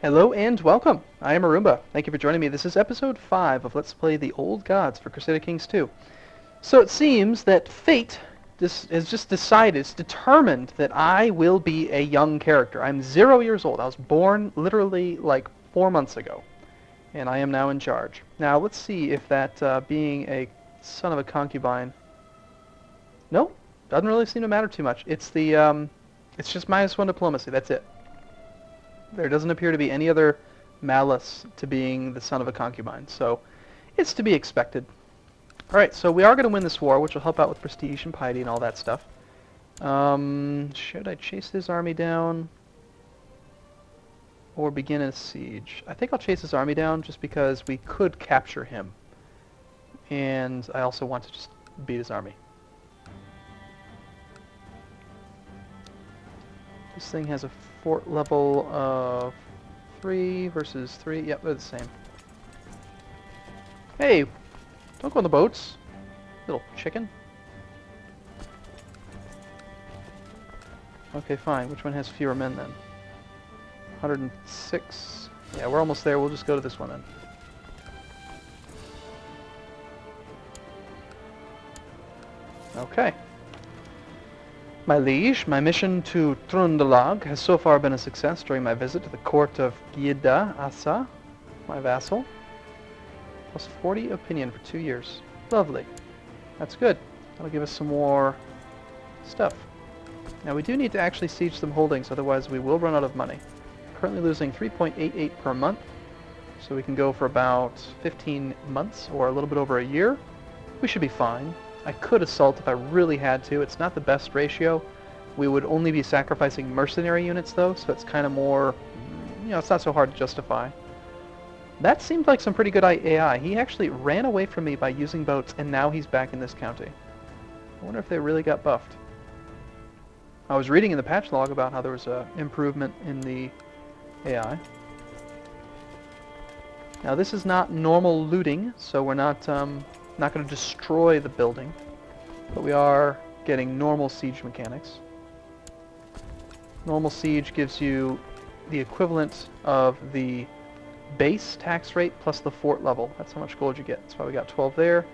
Hello and welcome. I am Arumba. Thank you for joining me. This is episode 5 of Let's Play the Old Gods for Crusader Kings 2. So it seems that fate has just decided, it's determined that I will be a young character. I'm 0 years old. I was born literally like 4 months ago. And I am now in charge. Now let's see if that being a son of a concubine... No, doesn't really seem to matter too much. It's it's just -1 diplomacy. That's it. There doesn't appear to be any other malice to being the son of a concubine, so it's to be expected. Alright, so we are going to win this war, which will help out with prestige and piety and all that stuff. Should I chase his army down or begin a siege? I think I'll chase his army down just because we could capture him. And I also want to just beat his army. This thing has a fort level of 3 versus 3. Yep, they're the same. Hey, don't go on the boats, little chicken. Okay, fine. Which one has fewer men then? 106. Yeah, we're almost there. We'll just go to this one then. Okay. My liege, my mission to Trøndelag has so far been a success during my visit to the court of Gyda Asa, my vassal. Plus 40 opinion for 2 years. Lovely. That's good. That'll give us some more stuff. Now we do need to actually siege some holdings, otherwise we will run out of money. Currently losing 3.88 per month, so we can go for about 15 months or a little bit over a year. We should be fine. I could assault if I really had to. It's not the best ratio. We would only be sacrificing mercenary units though, so it's kind of more, it's not so hard to justify. That seemed like some pretty good AI. He actually ran away from me by using boats, and now he's back in this county. I wonder if they really got buffed. I was reading in the patch log about how there was an improvement in the AI. Now this is not normal looting, so we're not going to destroy the building, but we are getting normal siege mechanics. Normal siege gives you the equivalent of the base tax rate plus the fort level. That's how much gold you get. That's why we got 12 there,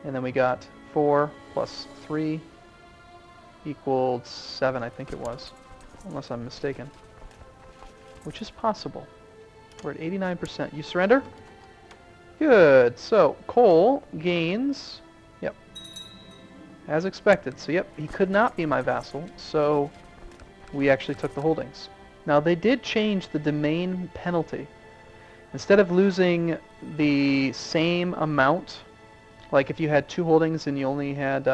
and then we got 4 plus 3 equaled 7, I think it was, unless I'm mistaken, which is possible. We're at 89%. You surrender? Good. So Cole gains, yep, as expected. So yep, he could not be my vassal, so we actually took the holdings. Now they did change the domain penalty. Instead of losing the same amount, like if you had 2 holdings and you only had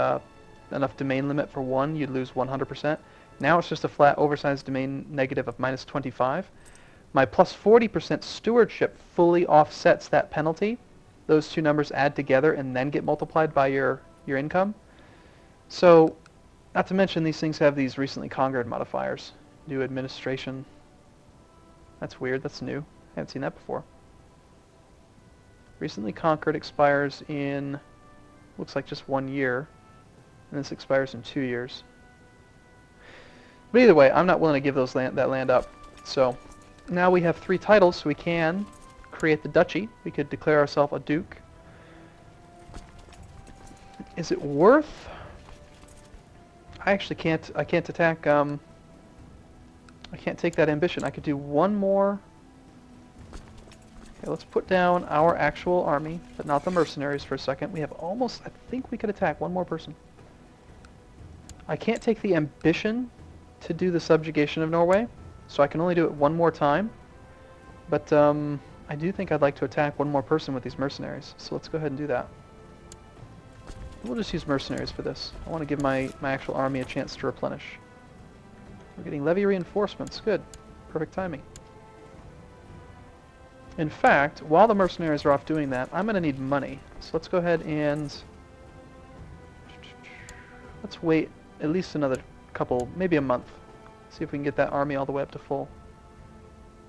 enough domain limit for 1, you'd lose 100%. Now it's just a flat oversized domain negative of -25. My plus 40% stewardship fully offsets that penalty. Those 2 numbers add together and then get multiplied by your income. So, not to mention these things have these recently conquered modifiers. New administration. That's weird, that's new. I haven't seen that before. Recently conquered expires in, looks like just 1 year. And this expires in 2 years. But either way, I'm not willing to give that land up. So, now we have 3 titles, so we can create the duchy. We could declare ourselves a duke. Is it worth? I actually can't. I can't attack. I can't take that ambition. I could do one more. Okay, let's put down our actual army, but not the mercenaries for a second. We have almost. I think we could attack one more person. I can't take the ambition to do the subjugation of Norway, so I can only do it one more time. But I do think I'd like to attack one more person with these mercenaries, so let's go ahead and do that. We'll just use mercenaries for this. I want to give my actual army a chance to replenish. We're getting levy reinforcements. Good. Perfect timing. In fact, while the mercenaries are off doing that, I'm going to need money. So let's go ahead and... let's wait at least another couple, maybe a month. See if we can get that army all the way up to full.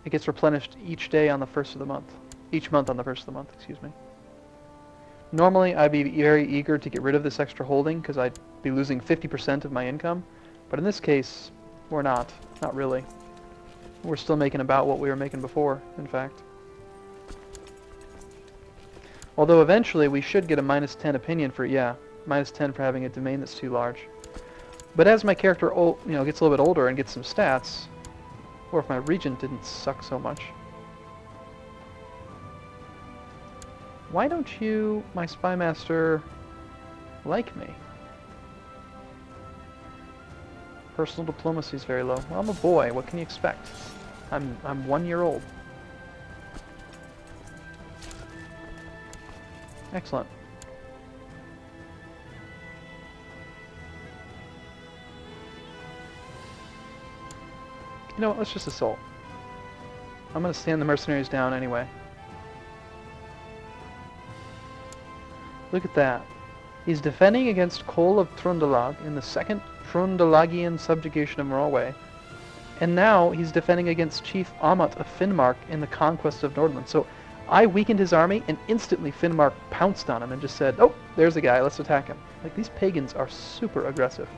It gets replenished each day on the 1st of the month. Each month on the 1st of the month, excuse me. Normally, I'd be very eager to get rid of this extra holding because I'd be losing 50% of my income. But in this case, we're not. Not really. We're still making about what we were making before, in fact. Although eventually we should get a -10 opinion for, yeah, -10 for having a domain that's too large. But as my character, gets a little bit older and gets some stats, or if my regent didn't suck so much. Why don't you, my spy master, like me? Personal diplomacy is very low. Well, I'm a boy. What can you expect? I'm 1 year old. Excellent. You know what? Let's just assault. I'm going to stand the mercenaries down anyway. Look at that. He's defending against Cole of Trøndelag in the second Trøndelagian subjugation of Norway. And now he's defending against Chief Amat of Finnmark in the conquest of Nordland. So I weakened his army, and instantly Finnmark pounced on him and just said, oh, there's a guy, let's attack him. Like, these pagans are super aggressive.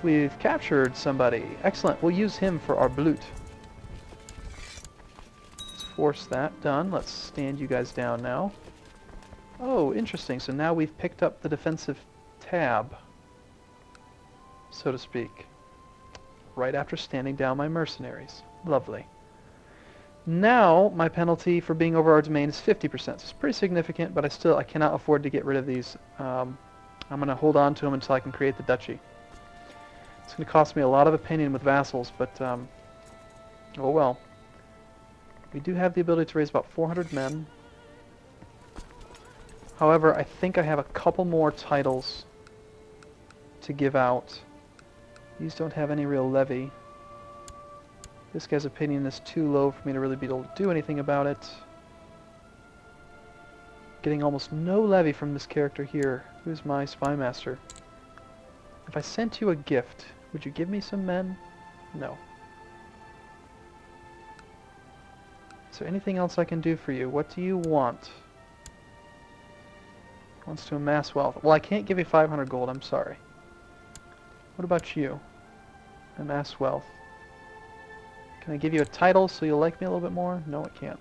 We've captured somebody. Excellent. We'll use him for our blut. Let's force that. Done. Let's stand you guys down now. Oh, interesting. So now we've picked up the defensive tab, so to speak, right after standing down my mercenaries. Lovely. Now my penalty for being over our domain is 50%. So it's pretty significant, but I cannot afford to get rid of these. I'm going to hold on to them until I can create the duchy. It's going to cost me a lot of opinion with vassals, but oh well. We do have the ability to raise about 400 men. However, I think I have a couple more titles to give out. These don't have any real levy. This guy's opinion is too low for me to really be able to do anything about it. Getting almost no levy from this character here. Who's my spy master? If I sent you a gift, would you give me some men? No. Is there anything else I can do for you? What do you want? Wants to amass wealth. Well, I can't give you 500 gold, I'm sorry. What about you? Amass wealth. Can I give you a title so you'll like me a little bit more? No, I can't.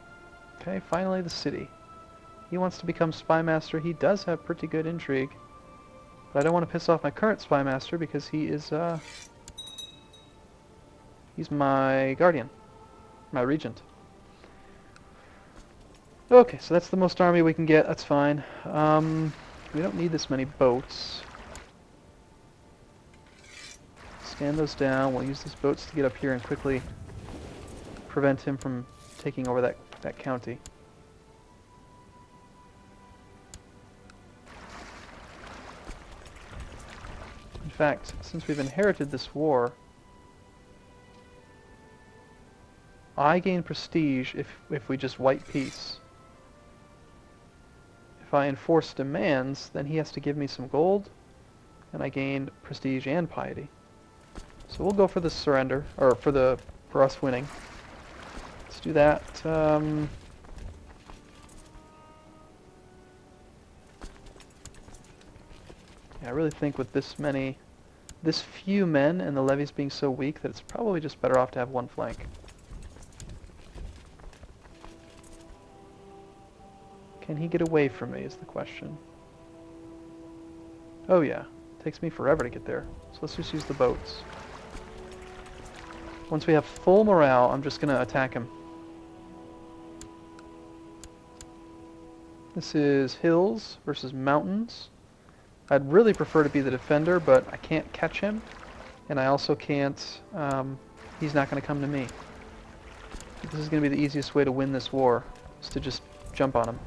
Okay, finally the city. He wants to become spy master. He does have pretty good intrigue. But I don't want to piss off my current spy master because he is, he's my guardian. My regent. Okay, so that's the most army we can get. That's fine. We don't need this many boats. Stand those down. We'll use these boats to get up here and quickly prevent him from taking over that county. In fact, since we've inherited this war, I gain prestige if we just white peace. If I enforce demands, then he has to give me some gold, and I gain prestige and piety. So we'll go for the surrender, or for us winning. Let's do that. Yeah, I really think with this few men and the levies being so weak that it's probably just better off to have one flank. Can he get away from me is the question. Oh yeah, it takes me forever to get there. So let's just use the boats. Once we have full morale, I'm just going to attack him. This is hills versus mountains. I'd really prefer to be the defender, but I can't catch him. And I also can't, he's not going to come to me. This is going to be the easiest way to win this war, is to just jump on him.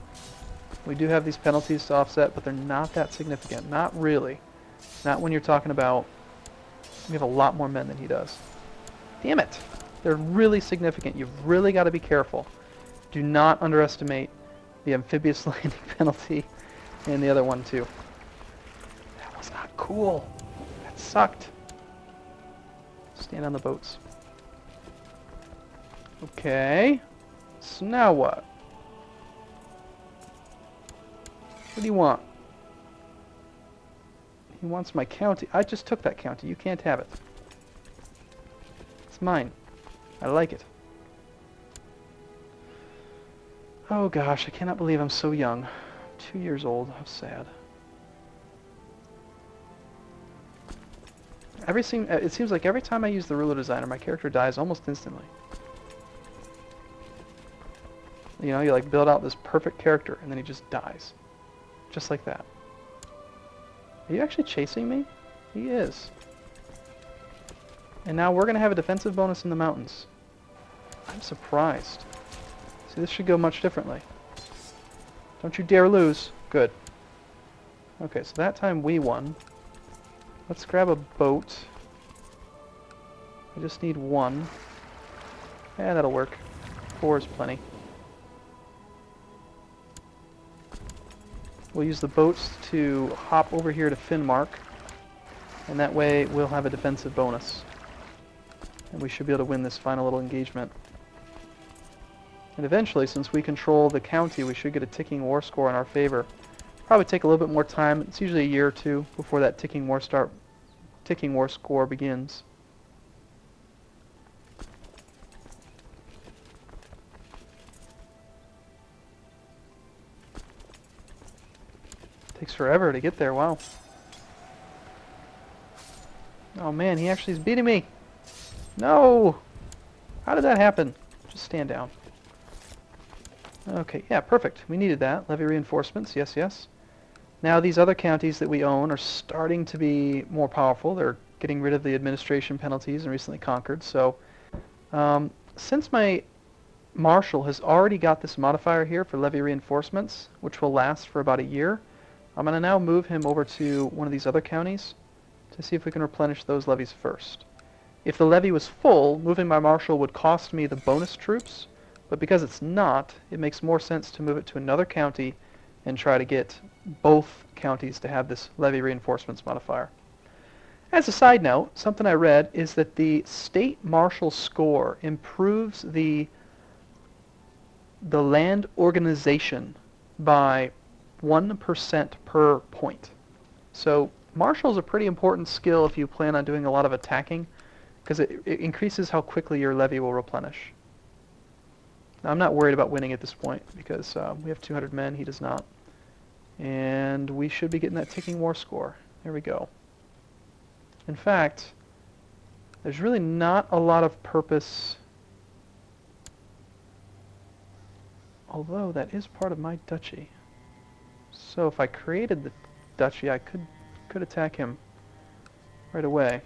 We do have these penalties to offset, but they're not that significant. Not really. Not when you're talking about, we have a lot more men than he does. Damn it! They're really significant. You've really got to be careful. Do not underestimate the amphibious landing penalty and the other one too. That was not cool. That sucked. Stand on the boats. Okay. So now what? What do you want? He wants my county. I just took that county. You can't have it. It's mine. I like it. Oh gosh, I cannot believe I'm so young. 2 years old. How sad. It seems like every time I use the ruler designer, my character dies almost instantly. You know, you like build out this perfect character, and then he just dies. Just like that. Are you actually chasing me? He is. And now we're going to have a defensive bonus in the mountains. I'm surprised. See, this should go much differently. Don't you dare lose. Good. Okay, so that time we won. Let's grab a boat. I just need 1. Yeah, that'll work. 4 is plenty. We'll use the boats to hop over here to Finnmark, and that way we'll have a defensive bonus. And we should be able to win this final little engagement. And eventually, since we control the county, we should get a ticking war score in our favor. Probably take a little bit more time. It's usually a year or 2 before that ticking war score begins. Takes forever to get there, wow. Oh man, he actually is beating me. No! How did that happen? Just stand down. Okay, yeah, perfect. We needed that. Levy reinforcements, yes, yes. Now these other counties that we own are starting to be more powerful. They're getting rid of the administration penalties and recently conquered. So, since my marshal has already got this modifier here for levy reinforcements, which will last for about a year, I'm going to now move him over to one of these other counties to see if we can replenish those levies first. If the levy was full, moving my marshal would cost me the bonus troops, but because it's not, it makes more sense to move it to another county and try to get both counties to have this levy reinforcements modifier. As a side note, something I read is that the state marshal score improves the land organization by 1% per point. So marshal is a pretty important skill if you plan on doing a lot of attacking, because it increases how quickly your levy will replenish. Now, I'm not worried about winning at this point because we have 200 men, he does not. And we should be getting that ticking war score. There we go. In fact, there's really not a lot of purpose, although that is part of my duchy. So if I created the duchy, I could attack him right away.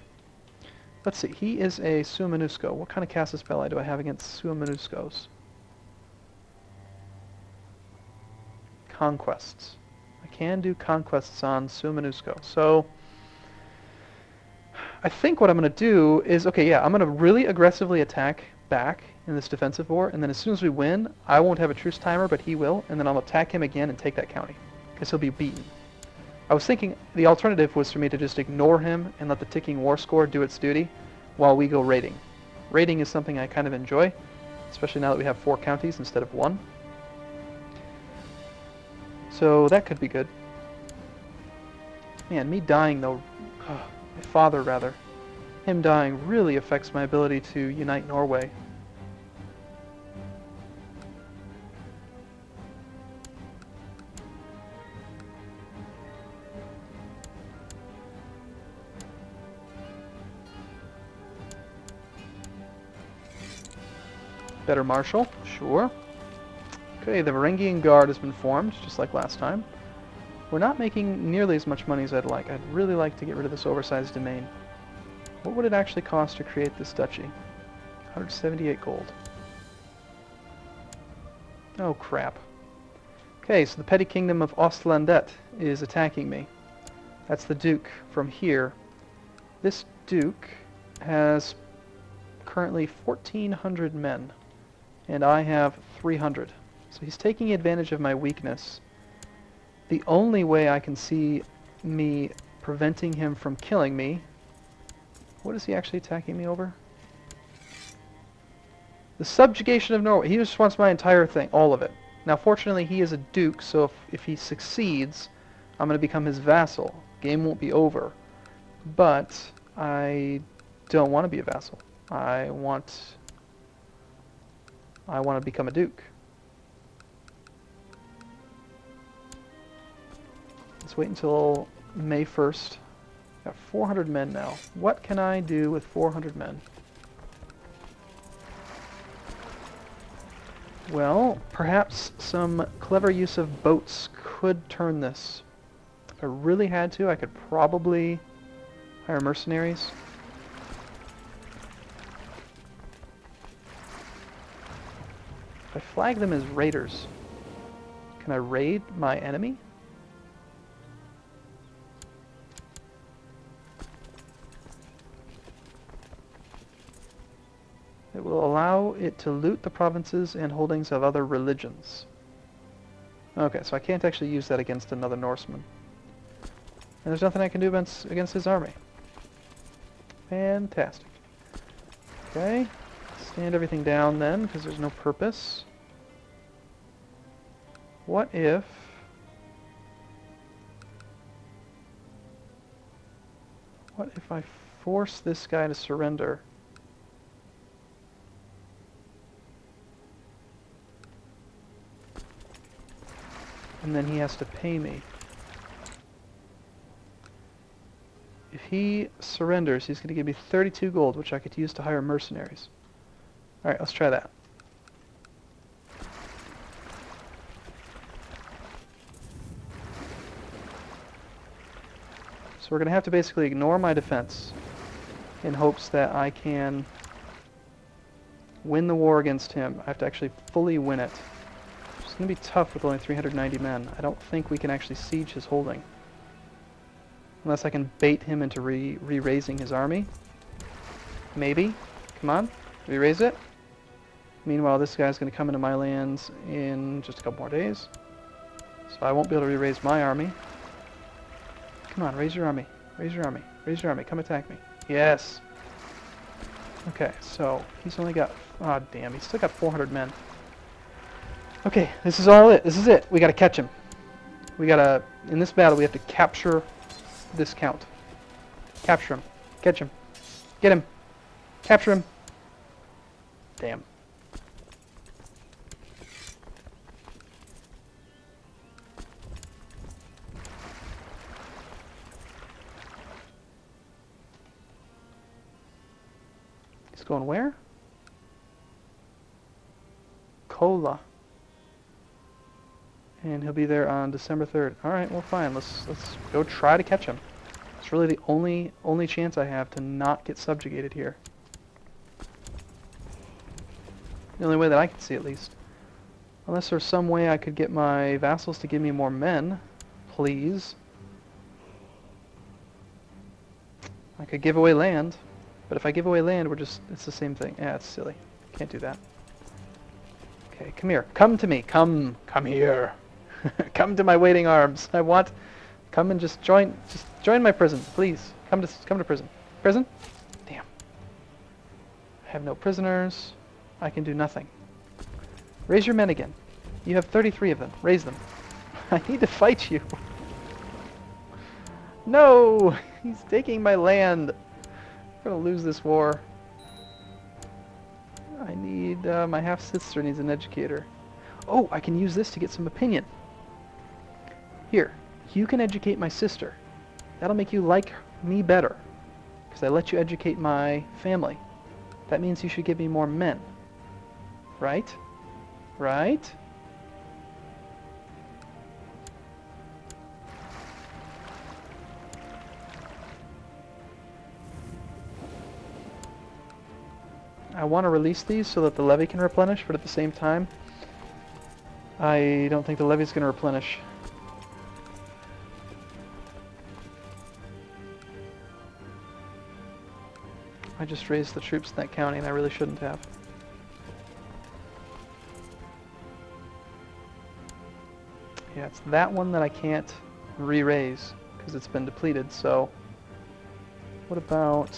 Let's see, he is a Suaminusco. What kind of casus belli do I have against Suaminuscos? Conquests. I can do conquests on Suaminusco. So I think what I'm going to do is, okay, yeah, I'm going to really aggressively attack back in this defensive war, and then as soon as we win, I won't have a truce timer, but he will, and then I'll attack him again and take that county, because he'll be beaten. I was thinking the alternative was for me to just ignore him and let the ticking war score do its duty while we go raiding. Raiding is something I kind of enjoy, especially now that we have 4 counties instead of 1. So that could be good. Man, me dying though, my father rather, him dying really affects my ability to unite Norway. Better marshal, sure. Okay, the Varangian Guard has been formed, just like last time. We're not making nearly as much money as I'd like. I'd really like to get rid of this oversized domain. What would it actually cost to create this duchy? 178 gold. Oh, crap. Okay, so the petty kingdom of Ostlandet is attacking me. That's the Duke from here. This Duke has currently 1,400 men, and I have 300. So he's taking advantage of my weakness. The only way I can see me preventing him from killing me... What is he actually attacking me over? The subjugation of Norway. He just wants my entire thing, all of it. Now fortunately he is a duke, so if he succeeds, I'm going to become his vassal. Game won't be over. But I don't want to be a vassal. I want I want to become a duke. Let's wait until May 1st. Got 400 men now. What can I do with 400 men? Well, perhaps some clever use of boats could turn this. If I really had to, I could probably hire mercenaries. If I flag them as raiders, can I raid my enemy? It will allow it to loot the provinces and holdings of other religions. Okay, so I can't actually use that against another Norseman. And there's nothing I can do against his army. Fantastic. Okay, stand everything down then, because there's no purpose. What if... What if I force this guy to surrender? And then he has to pay me. If he surrenders, he's going to give me 32 gold, which I could use to hire mercenaries. Alright, let's try that. So we're going to have to basically ignore my defense in hopes that I can win the war against him. I have to actually fully win it. It's going to be tough with only 390 men. I don't think we can actually siege his holding. Unless I can bait him into re-raising his army. Maybe. Come on. Re-raise it. Meanwhile, this guy's going to come into my lands in just a couple more days. So I won't be able to re-raise my army. Come on, raise your army. Raise your army. Raise your army. Come attack me. Yes. Okay, so he's only got... Oh, damn. He's still got 400 men. Okay, this is all it. This is it. We got to catch him. We got to... In this battle, we have to capture this count. Capture him. Catch him. Get him. Capture him. Damn. He's going where? Kola. And he'll be there on December 3rd. Alright, well fine. Let's go try to catch him. It's really the only chance I have to not get subjugated here. The only way that I can see, at least. Unless there's some way I could get my vassals to give me more men. Please. I could give away land. But if I give away land, it's the same thing. Yeah, it's silly. Can't do that. Okay, come here. Come to me. Come here. Come to my waiting arms. Come and just join my prison, please. Come to prison. Prison? Damn. I have no prisoners. I can do nothing. Raise your men again. You have 33 of them. Raise them. I need to fight you. No! He's taking my land. I'm gonna lose this war. I need, my half-sister needs an educator. Oh, I can use this to get some opinion. Here, you can educate my sister. That'll make you like me better. Because I let you educate my family. That means you should give me more men. Right? Right? I want to release these so that the levy can replenish, but at the same time, I don't think the levy's going to replenish. I just raised the troops in that county and I really shouldn't have. Yeah, it's that one that I can't re-raise because it's been depleted, so what about...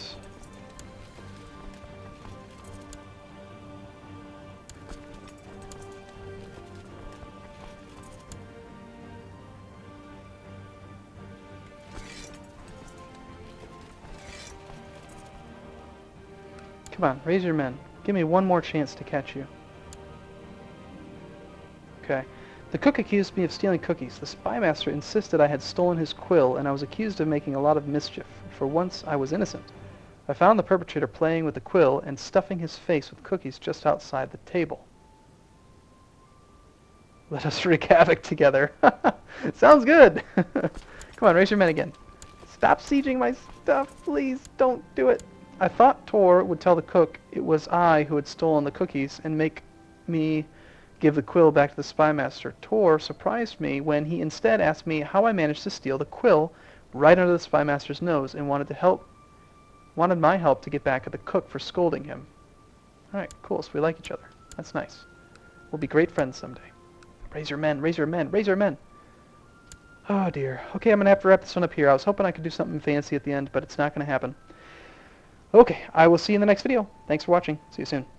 Come on, raise your men. Give me one more chance to catch you. Okay. The cook accused me of stealing cookies. The spymaster insisted I had stolen his quill, and I was accused of making a lot of mischief. For once, I was innocent. I found the perpetrator playing with the quill and stuffing his face with cookies just outside the table. Let us wreak havoc together. Sounds good. Come on, raise your men again. Stop sieging my stuff, please. Don't do it. I thought Tor would tell the cook it was I who had stolen the cookies and make me give the quill back to the spymaster. Tor surprised me when he instead asked me how I managed to steal the quill right under the spymaster's nose and wanted my help to get back at the cook for scolding him. Alright, cool, so we like each other. That's nice. We'll be great friends someday. Raise your men, raise your men, raise your men! Oh dear. Okay, I'm going to have to wrap this one up here. I was hoping I could do something fancy at the end, but it's not going to happen. Okay, I will see you in the next video. Thanks for watching. See you soon.